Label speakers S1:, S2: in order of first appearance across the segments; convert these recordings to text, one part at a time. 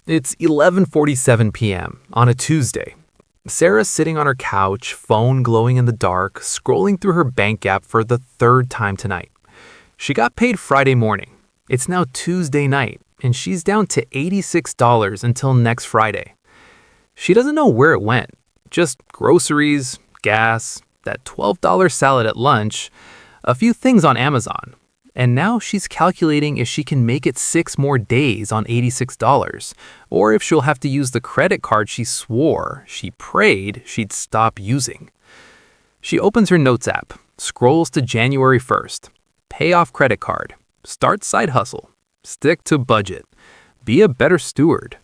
S1: It's 11:47 p.m. on a Tuesday. Sarah's sitting on her couch, phone glowing in the dark, scrolling through her bank app for the third time tonight. She got paid Friday morning. It's now Tuesday night, and she's down to $86 until next Friday. She doesn't know where it went. Just groceries, gas, that $12 salad at lunch, a few things on Amazon. And now she's calculating if she can make it 6 more days on $86, or if she'll have to use the credit card she prayed she'd stop using. She opens her notes app, scrolls to January 1st, pay off credit card, start side hustle, stick to budget, be a better steward.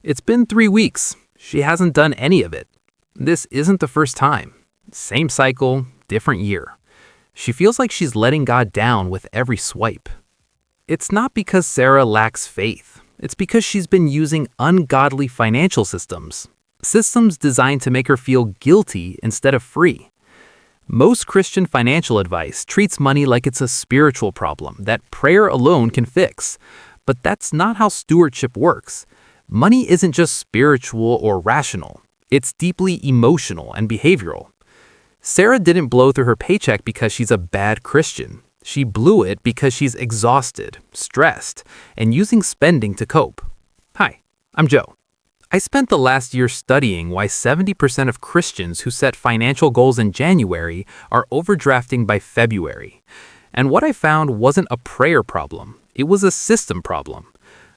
S1: It's been 3 weeks. She hasn't done any of it. This isn't the first time. Same cycle, different year. She feels like she's letting God down with every swipe. It's not because Sarah lacks faith. It's because she's been using ungodly financial systems designed to make her feel guilty instead of free. Most Christian financial advice treats money like it's a spiritual problem that prayer alone can fix. But that's not how stewardship works. Money isn't just spiritual or rational. It's deeply emotional and behavioral. Sarah didn't blow through her paycheck because she's a bad Christian. She blew it because she's exhausted, stressed, and using spending to cope. Hi, I'm Joe. I spent the last year studying why 70% of Christians who set financial goals in January are overdrafting by February. And what I found wasn't a prayer problem. It was a system problem.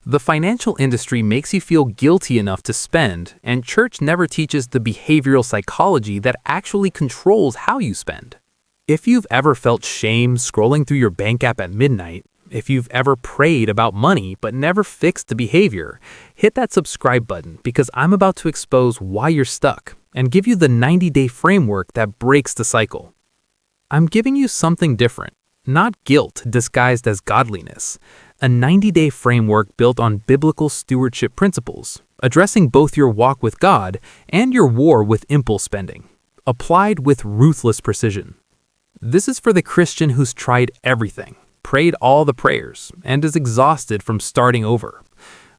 S1: The financial industry makes you feel guilty enough to spend, and church never teaches the behavioral psychology that actually controls how you spend. If you've ever felt shame scrolling through your bank app at midnight, if you've ever prayed about money but never fixed the behavior, hit that subscribe button because I'm about to expose why you're stuck and give you the 90-day framework that breaks the cycle. I'm giving you something different, not guilt disguised as godliness. A 90-day framework built on biblical stewardship principles, addressing both your walk with God and your war with impulse spending, applied with ruthless precision. This is for the Christian who's tried everything, prayed all the prayers, and is exhausted from starting over.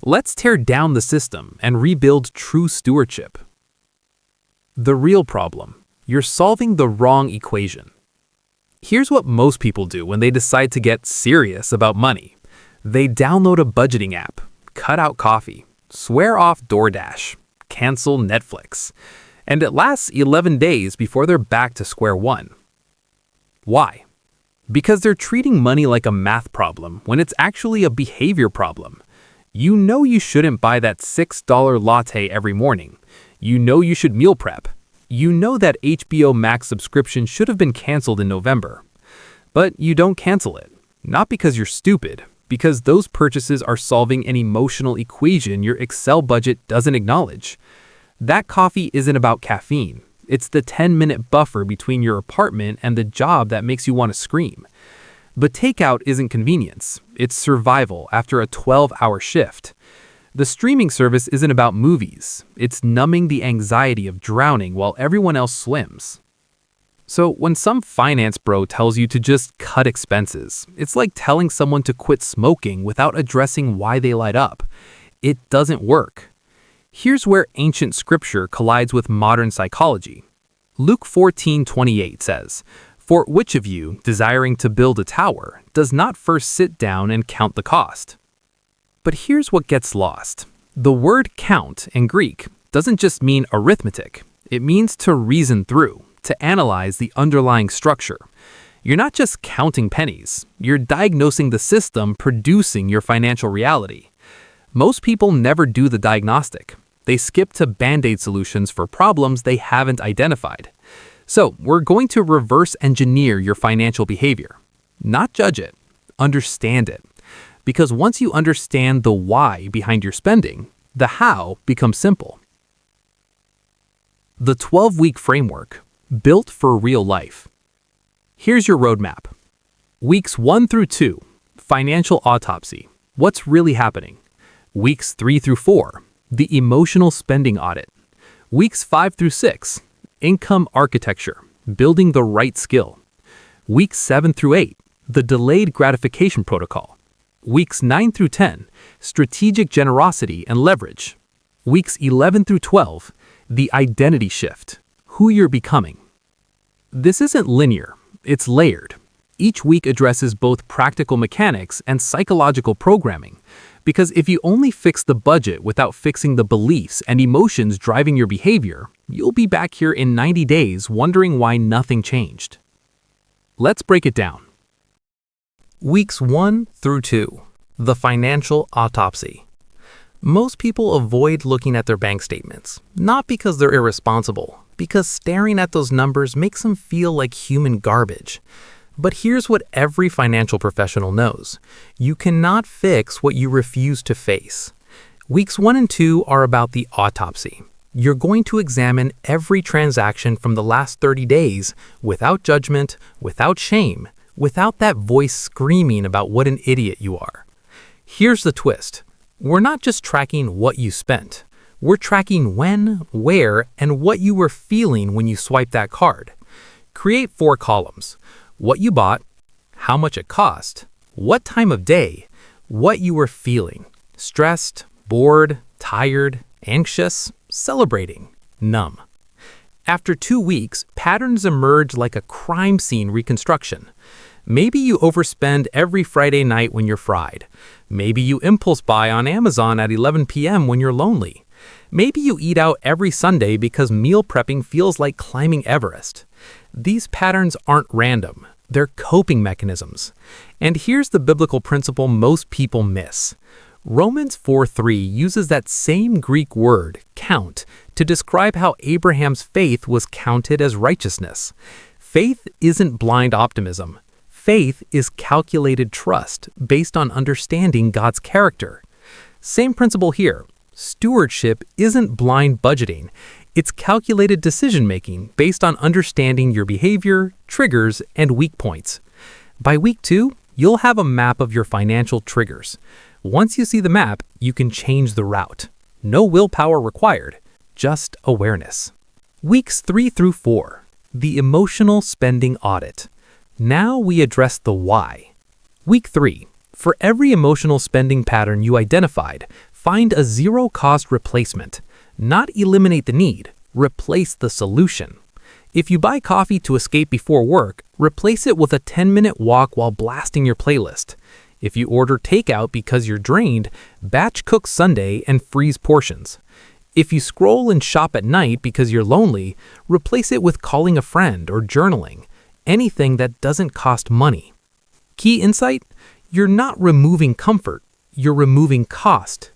S1: Let's tear down the system and rebuild true stewardship. The real problem: you're solving the wrong equation. Here's what most people do when they decide to get serious about money. They download a budgeting app, cut out coffee, swear off DoorDash, cancel Netflix, and it lasts 11 days before they're back to square one. Why? Because they're treating money like a math problem when it's actually a behavior problem. You know you shouldn't buy that $6 latte every morning. You know you should meal prep. You know that HBO Max subscription should have been canceled in November. But you don't cancel it, not because you're stupid, because those purchases are solving an emotional equation your Excel budget doesn't acknowledge. That coffee isn't about caffeine. It's the 10-minute buffer between your apartment and the job that makes you want to scream. But takeout isn't convenience. It's survival after a 12-hour shift. The streaming service isn't about movies. It's numbing the anxiety of drowning while everyone else swims. So when some finance bro tells you to just cut expenses, it's like telling someone to quit smoking without addressing why they light up. It doesn't work. Here's where ancient scripture collides with modern psychology. Luke 14:28 says, "For which of you, desiring to build a tower, does not first sit down and count the cost?" But here's what gets lost. The word count in Greek doesn't just mean arithmetic. It means to reason through, to analyze the underlying structure. You're not just counting pennies. You're diagnosing the system producing your financial reality. Most people never do the diagnostic. They skip to Band-Aid solutions for problems they haven't identified. So we're going to reverse engineer your financial behavior. Not judge it, understand it. Because once you understand the why behind your spending, the how becomes simple. The 12-week framework, built for real life. Here's your roadmap. Weeks 1 through 2, financial autopsy. What's really happening? Weeks 3 through 4, the emotional spending audit. Weeks 5 through 6, income architecture, building the right skill. Weeks 7 through 8, the delayed gratification protocol. Weeks 9 through 10, strategic generosity and leverage. Weeks 11 through 12, the identity shift, who you're becoming. This isn't linear, it's layered. Each week addresses both practical mechanics and psychological programming, because if you only fix the budget without fixing the beliefs and emotions driving your behavior, you'll be back here in 90 days wondering why nothing changed. Let's break it down. Weeks 1 through 2, the financial autopsy. Most people avoid looking at their bank statements, not because they're irresponsible, because staring at those numbers makes them feel like human garbage. But here's what every financial professional knows. You cannot fix what you refuse to face. Weeks 1 and 2 are about the autopsy. You're going to examine every transaction from the last 30 days without judgment, without shame, without that voice screaming about what an idiot you are. Here's the twist. We're not just tracking what you spent. We're tracking when, where, and what you were feeling when you swiped that card. Create 4 columns. What you bought, how much it cost, what time of day, what you were feeling. Stressed, bored, tired, anxious, celebrating, numb. After 2 weeks, patterns emerge like a crime scene reconstruction. Maybe you overspend every Friday night when you're fried. Maybe you impulse buy on Amazon at 11 p.m. when you're lonely. Maybe you eat out every Sunday because meal prepping feels like climbing Everest. These patterns aren't random. They're coping mechanisms. And here's the biblical principle most people miss. Romans 4:3 uses that same Greek word, count, to describe how Abraham's faith was counted as righteousness. Faith isn't blind optimism. Faith is calculated trust based on understanding God's character. Same principle here. Stewardship isn't blind budgeting. It's calculated decision-making based on understanding your behavior, triggers, and weak points. By week 2, you'll have a map of your financial triggers. Once you see the map, you can change the route. No willpower required, just awareness. Weeks 3 through 4, the emotional spending audit. Now we address the why. Week 3, for every emotional spending pattern you identified, find a zero-cost replacement. Not eliminate the need, replace the solution. If you buy coffee to escape before work, replace it with a 10-minute walk while blasting your playlist. If you order takeout because you're drained, batch cook Sunday and freeze portions. If you scroll and shop at night because you're lonely, replace it with calling a friend or journaling. Anything that doesn't cost money. Key insight? You're not removing comfort, you're removing cost.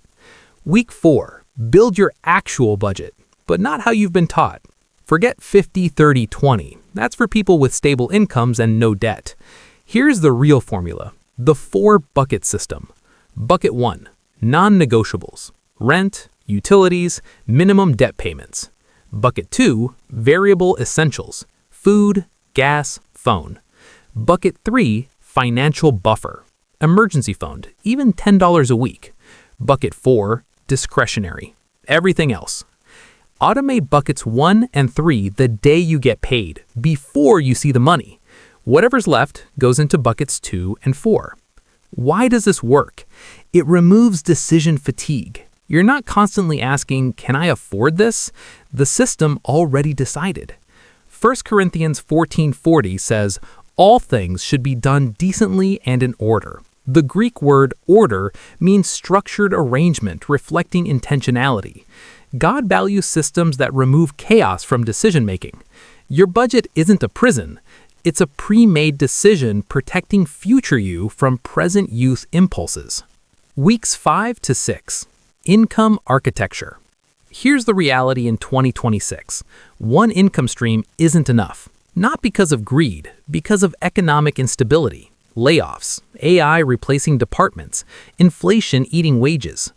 S1: Week 4, build your actual budget, but not how you've been taught. Forget 50-30-20. That's for people with stable incomes and no debt. Here's the real formula, the 4-bucket system. Bucket 1, non-negotiables, rent, utilities, minimum debt payments. Bucket 2, variable essentials, food, gas, phone. Bucket 3, financial buffer, emergency fund, even $10 a week. Bucket 4, discretionary, everything else. Automate buckets 1 and 3 the day you get paid, before you see the money. Whatever's left goes into buckets 2 and 4. Why does this work? It removes decision fatigue. You're not constantly asking, can I afford this? The system already decided. 1 Corinthians 14:40 says, all things should be done decently and in order. The Greek word order means structured arrangement reflecting intentionality. God values systems that remove chaos from decision-making. Your budget isn't a prison. It's a pre-made decision protecting future you from present youth impulses. Weeks 5 to 6. Income architecture. Here's the reality in 2026. One income stream isn't enough. Not because of greed, because of economic instability, layoffs, AI replacing departments, inflation eating wages.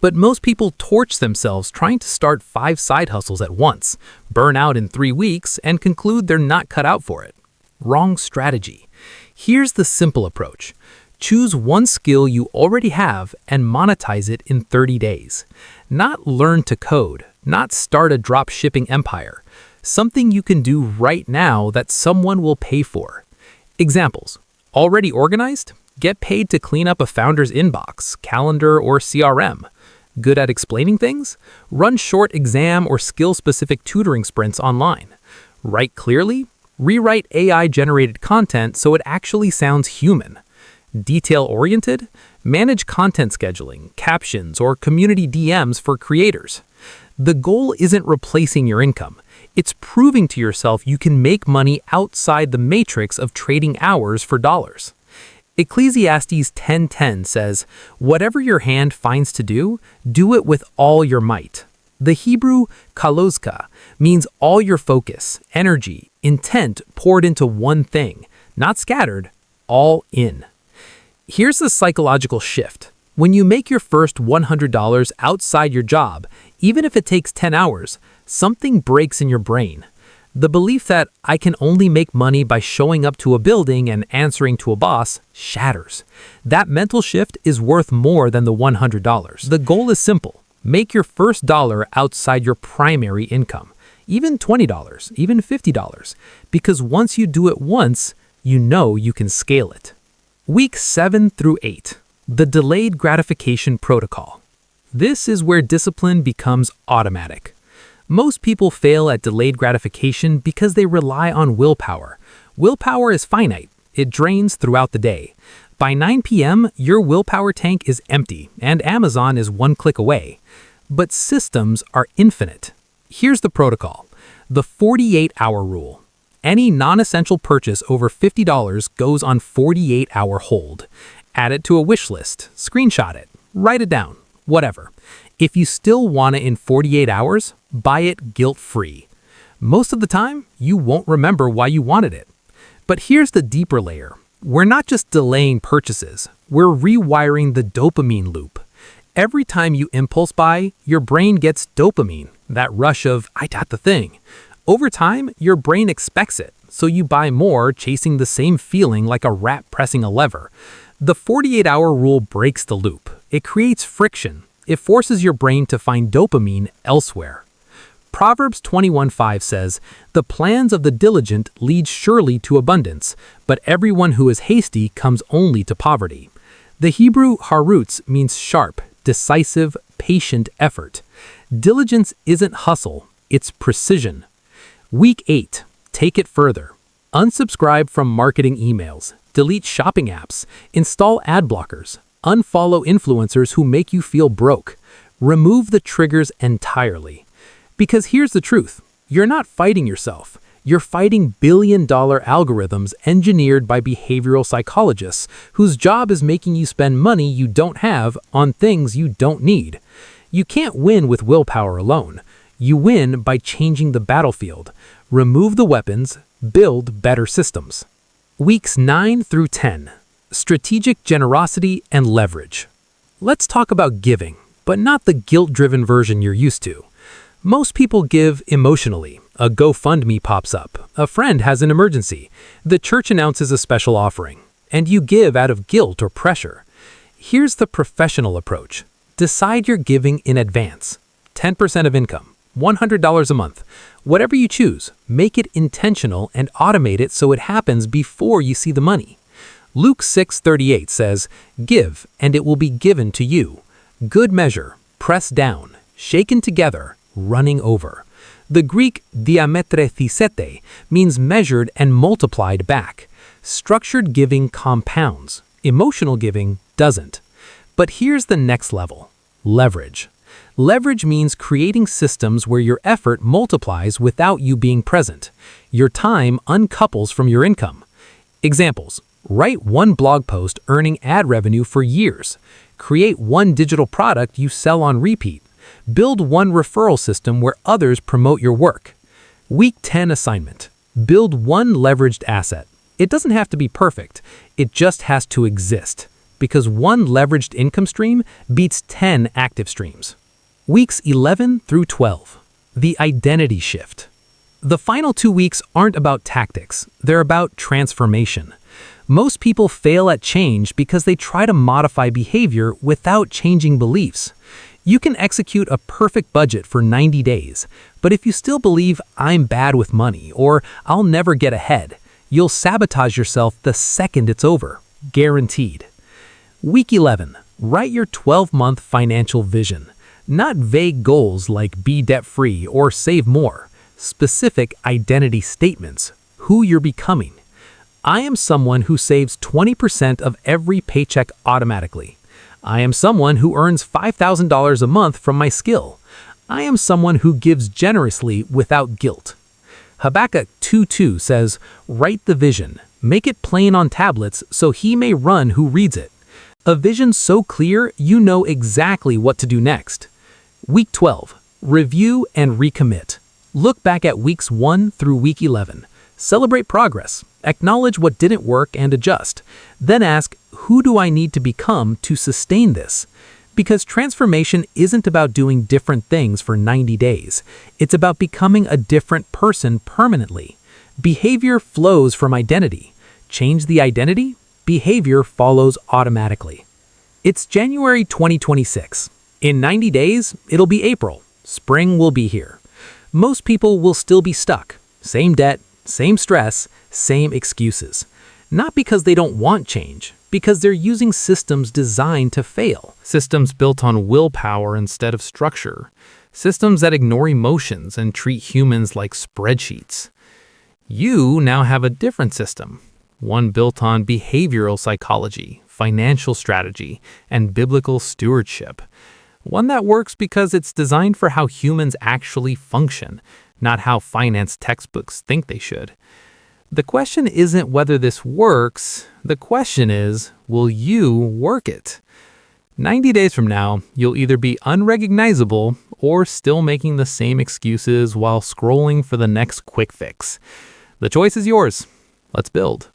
S1: But most people torch themselves trying to start 5 side hustles at once, burn out in 3 weeks, and conclude they're not cut out for it. Wrong strategy. Here's the simple approach. Choose one skill you already have and monetize it in 30 days. Not learn to code, not start a drop shipping empire. Something you can do right now that someone will pay for. Examples. Already organized? Get paid to clean up a founder's inbox, calendar, or CRM. Good at explaining things? Run short exam or skill-specific tutoring sprints online. Write clearly? Rewrite AI-generated content so it actually sounds human. Detail-oriented? Manage content scheduling, captions, or community DMs for creators. The goal isn't replacing your income. It's proving to yourself you can make money outside the matrix of trading hours for dollars. Ecclesiastes 10:10 says, "Whatever your hand finds to do, do it with all your might." The Hebrew kalozka means all your focus, energy, intent poured into one thing, not scattered, all in. Here's the psychological shift. When you make your first $100 outside your job, even if it takes 10 hours, something breaks in your brain. The belief that I can only make money by showing up to a building and answering to a boss shatters. That mental shift is worth more than the $100. The goal is simple. Make your first dollar outside your primary income, even $20, even $50, because once you do it once, you know you can scale it. Week 7 through 8, the delayed gratification protocol. This is where discipline becomes automatic. Most people fail at delayed gratification because they rely on willpower. Willpower is finite. It drains throughout the day. By 9 p.m., your willpower tank is empty, and Amazon is one click away. But systems are infinite. Here's the protocol. The 48-hour rule. Any non-essential purchase over $50 goes on 48-hour hold. Add it to a wish list, screenshot it, write it down, whatever. If you still want it in 48 hours, buy it guilt-free. Most of the time, you won't remember why you wanted it. But here's the deeper layer. We're not just delaying purchases, we're rewiring the dopamine loop. Every time you impulse buy, your brain gets dopamine, that rush of, I got the thing. Over time, your brain expects it, so you buy more, chasing the same feeling like a rat pressing a lever. The 48-hour rule breaks the loop. It creates friction. It forces your brain to find dopamine elsewhere. Proverbs 21:5 says, "The plans of the diligent lead surely to abundance, but everyone who is hasty comes only to poverty." The Hebrew harutz means sharp, decisive, patient effort. Diligence isn't hustle, it's precision. Week 8. Take it further. Unsubscribe from marketing emails, delete shopping apps, install ad blockers, unfollow influencers who make you feel broke. Remove the triggers entirely. Because here's the truth. You're not fighting yourself. You're fighting billion-dollar algorithms engineered by behavioral psychologists whose job is making you spend money you don't have on things you don't need. You can't win with willpower alone. You win by changing the battlefield. Remove the weapons, build better systems. Weeks 9 through 10. Strategic generosity and leverage. Let's talk about giving, but not the guilt-driven version you're used to. Most people give emotionally. A GoFundMe pops up. A friend has an emergency. The church announces a special offering. And you give out of guilt or pressure. Here's the professional approach. Decide your giving in advance. 10% of income. $100 a month. Whatever you choose, make it intentional and automate it so it happens before you see the money. Luke 6:38 says, "Give, and it will be given to you. Good measure, pressed down, shaken together, running over." The Greek diametrethisete means measured and multiplied back. Structured giving compounds. Emotional giving doesn't. But here's the next level. Leverage. Leverage means creating systems where your effort multiplies without you being present. Your time uncouples from your income. Examples. Write one blog post earning ad revenue for years. Create one digital product you sell on repeat. Build one referral system where others promote your work. Week 10 assignment. Build one leveraged asset. It doesn't have to be perfect. It just has to exist. Because one leveraged income stream beats 10 active streams. Weeks 11 through 12. The identity shift. The final 2 weeks aren't about tactics. They're about transformation. Most people fail at change because they try to modify behavior without changing beliefs. You can execute a perfect budget for 90 days, but if you still believe I'm bad with money or I'll never get ahead, you'll sabotage yourself the second it's over. Guaranteed. Week 11. Write your 12-month financial vision. Not vague goals like be debt-free or save more. Specific identity statements. Who you're becoming. I am someone who saves 20% of every paycheck automatically. I am someone who earns $5,000 a month from my skill. I am someone who gives generously without guilt. Habakkuk 2:2 says, "Write the vision, make it plain on tablets so he may run who reads it." A vision so clear you know exactly what to do next. Week 12. Review and recommit. Look back at weeks 1 through week 11. Celebrate progress. Acknowledge what didn't work and adjust. Then ask, who do I need to become to sustain this? Because transformation isn't about doing different things for 90 days. It's about becoming a different person permanently. Behavior flows from identity. Change the identity, behavior follows automatically. It's January 2026. In 90 days, it'll be April. Spring will be here. Most people will still be stuck. Same debt, same stress, same excuses. Not because they don't want change, because they're using systems designed to fail. Systems built on willpower instead of structure. Systems that ignore emotions and treat humans like spreadsheets. You now have a different system. One built on behavioral psychology, financial strategy, and biblical stewardship. One that works because it's designed for how humans actually function, not how finance textbooks think they should. The question isn't whether this works, the question is, will you work it? 90 days from now, you'll either be unrecognizable or still making the same excuses while scrolling for the next quick fix. The choice is yours. Let's build.